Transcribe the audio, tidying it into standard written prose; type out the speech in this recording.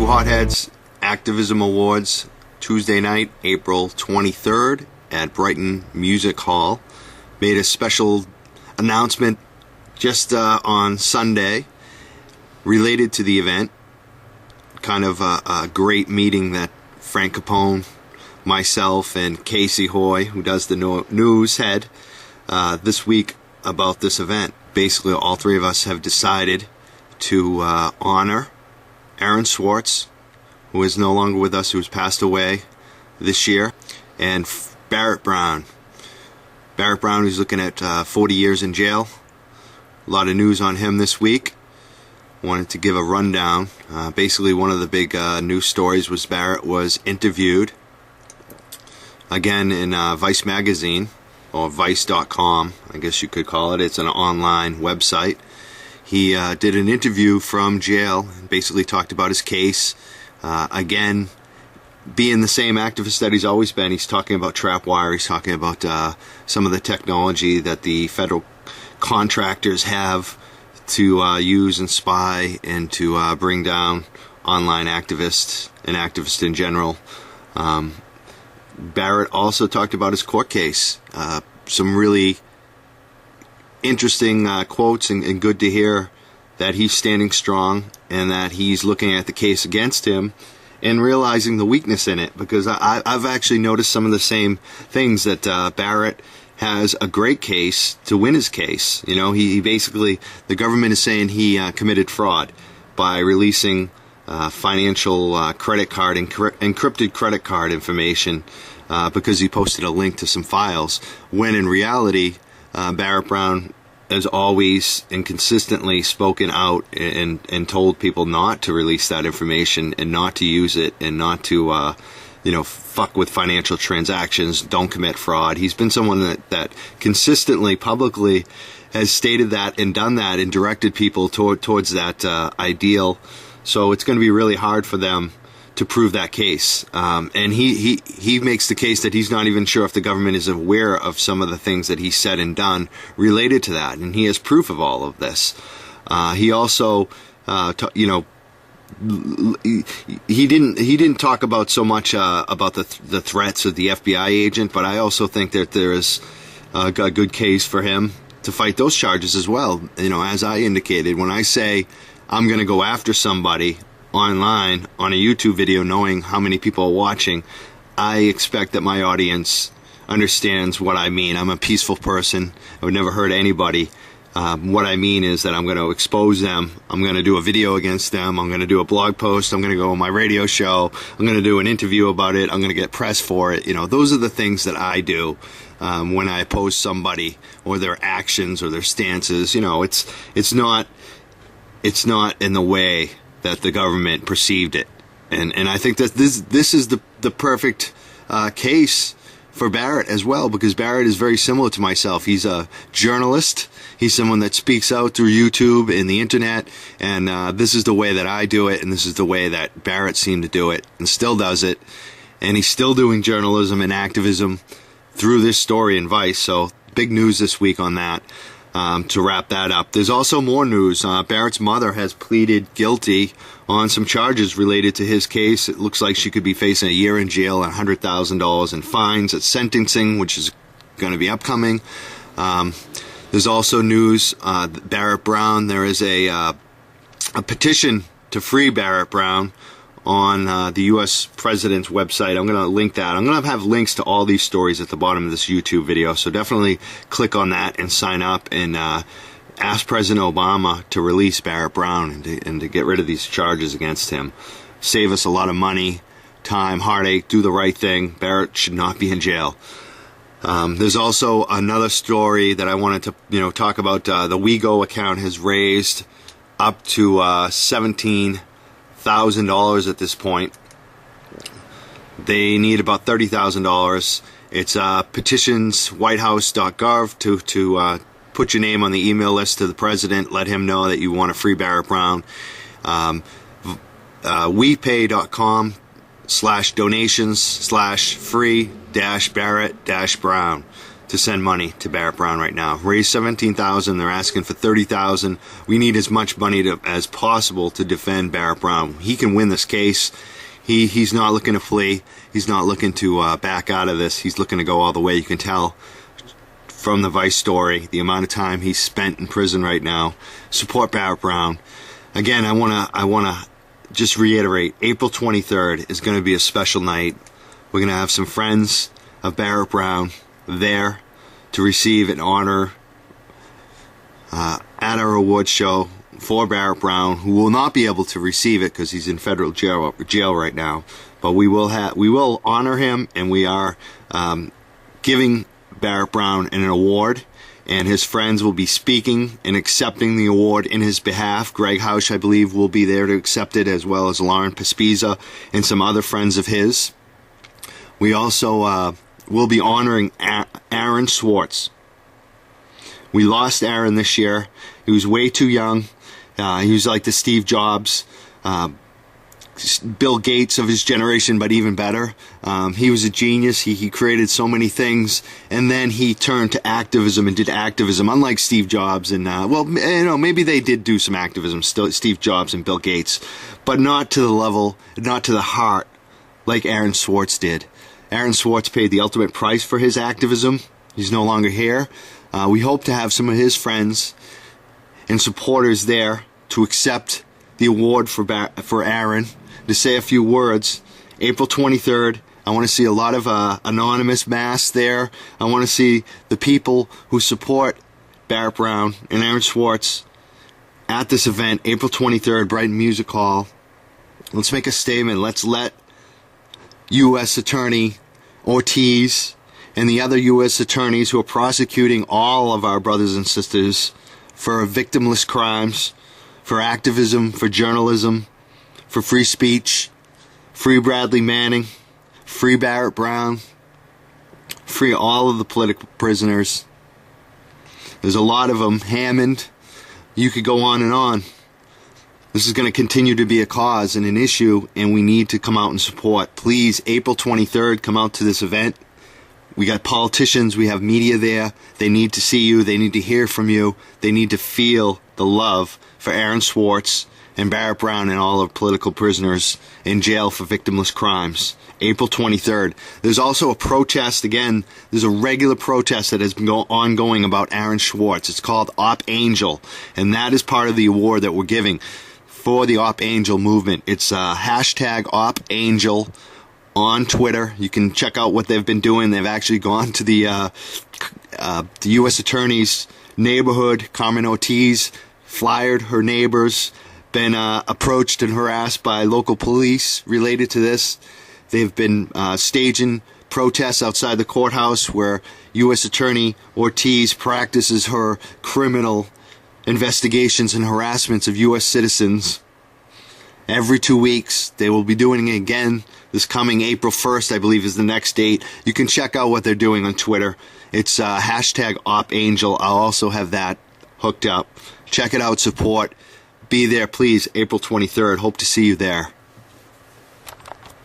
HOTHEADS Activism Awards, Tuesday night, April 23rd at Brighton Music Hall. Made a special announcement just on Sunday related to the event. Kind of a great meeting that Frank Capone, myself, and Casey Hoy, who does the news, had this week about this event. Basically, all three of us have decided to honor Aaron Swartz, who is no longer with us, who's passed away this year, and Barrett Brown. Barrett Brown, who's looking at 40 years in jail. A lot of news on him this week. Wanted to give a rundown. Basically, one of the big news stories was Barrett was interviewed again in Vice magazine, or Vice.com, I guess you could call it. It's an online website. He did an interview from jail and basically talked about his case. Again, being the same activist that he's always been, he's talking about trapwire, he's talking about some of the technology that the federal contractors have to use and spy and to bring down online activists and activists in general. Barrett also talked about his court case. Some really interesting quotes, and good to hear that he's standing strong and that he's looking at the case against him and realizing the weakness in it, because I've actually noticed some of the same things, that Barrett has a great case to win his case. You know, he basically, the government is saying he committed fraud by releasing financial credit card, encrypted credit card information because he posted a link to some files, when in reality Barret Brown has always and consistently spoken out and told people not to release that information and not to use it and not to fuck with financial transactions, don't commit fraud. He's been someone that consistently, publicly has stated that and done that and directed people towards that ideal. So it's going to be really hard for them to prove that case. And he makes the case that he's not even sure if the government is aware of some of the things that he said and done related to that. And he has proof of all of this. He also, he didn't talk about so much about the threats of the FBI agent, but I also think that there is a good case for him to fight those charges as well. You know, as I indicated, when I say I'm going to go after somebody online on a YouTube video, knowing how many people are watching, I expect that my audience understands what I mean. I'm a peaceful person. I would never hurt anybody. What I mean is that I'm going to expose them. I'm going to do a video against them. I'm going to do a blog post. I'm going to go on my radio show. I'm going to do an interview about it. I'm going to get press for it. You know, those are the things that I do when I oppose somebody or their actions or their stances. You know, it's not in the way that the government perceived it. And I think that this is the perfect case for Barrett as well, because Barrett is very similar to myself. He's a journalist. He's someone that speaks out through YouTube and the internet, and this is the way that I do it, and this is the way that Barrett seemed to do it and still does it. And he's still doing journalism and activism through this story in Vice. So big news this week on that. To wrap that up, there's also more news. Barrett's mother has pleaded guilty on some charges related to his case. It looks like she could be facing a year in jail and $100,000 in fines at sentencing, which is going to be upcoming. There's also news, Barret Brown. There is a petition to free Barret Brown on the U.S. President's website. I'm going to link that. I'm going to have links to all these stories at the bottom of this YouTube video, so definitely click on that and sign up and ask President Obama to release Barret Brown and to get rid of these charges against him. Save us a lot of money, time, heartache, do the right thing. Barrett should not be in jail. There's also another story that I wanted to talk about. The WeGo account has raised up to $17,000 at this point. They need about $30,000. It's petitions whitehouse.gov to put your name on the email list to the president. Let him know that you want to free Barret Brown. wepay.com/donations/free-Barret-Brown. to send money to Barret Brown right now. Raise $17,000. They're asking for $30,000. We need as much money as possible to defend Barret Brown. He can win this case. He's not looking to flee. He's not looking to back out of this. He's looking to go all the way. You can tell from the Vice story the amount of time he's spent in prison right now. Support Barret Brown. Again, I wanna just reiterate, April 23rd is going to be a special night. We're going to have some friends of Barret Brown there to receive and honor at our award show for Barret Brown, who will not be able to receive it because he's in federal jail right now. But we will honor him, and we are giving Barret Brown an award, and his friends will be speaking and accepting the award in his behalf. Greg Hausch, I believe, will be there to accept it, as well as Lauren Pespiza and some other friends of his. We also will be honoring Aaron Swartz. We lost Aaron this year. He was way too young. He was like the Steve Jobs, Bill Gates of his generation, but even better. He was a genius. He created so many things, and then he turned to activism and did activism, unlike Steve Jobs. And maybe they did do some activism, still Steve Jobs and Bill Gates, but not to the level, not to the heart, like Aaron Swartz did. Aaron Swartz paid the ultimate price for his activism. He's no longer here. We hope to have some of his friends and supporters there to accept the award for Aaron, to say a few words. April 23rd, I want to see a lot of anonymous masks there. I want to see the people who support Barret Brown and Aaron Swartz at this event, April 23rd, Brighton Music Hall. Let's make a statement. Let's let U.S. Attorney Ortiz and the other U.S. attorneys who are prosecuting all of our brothers and sisters for victimless crimes, for activism, for journalism, for free speech, free Bradley Manning, free Barret Brown, free all of the political prisoners. There's a lot of them. Hammond, you could go on and on. This is going to continue to be a cause and an issue, and we need to come out and support. Please, April 23rd, come out to this event. We got politicians, we have media there. They need to see you, they need to hear from you, they need to feel the love for Aaron Swartz and Barret Brown and all of political prisoners in jail for victimless crimes. April 23rd. There's also a protest, again, there's a regular protest that has been ongoing about Aaron Swartz. It's called Op Angel, and that is part of the award that we're giving for the Op Angel movement. It's hashtag Op Angel on Twitter. You can check out what they've been doing. They've actually gone to the U.S. Attorney's neighborhood. Carmen Ortiz flyered her neighbors, been approached and harassed by local police related to this. They've been staging protests outside the courthouse where U.S. Attorney Ortiz practices her criminal investigations and harassments of U.S. citizens. Every 2 weeks, they will be doing it again. This coming April 1st, I believe, is the next date. You can check out what they're doing on Twitter. It's hashtag Op Angel. I'll also have that hooked up. Check it out, support. Be there, please, April 23rd. Hope to see you there.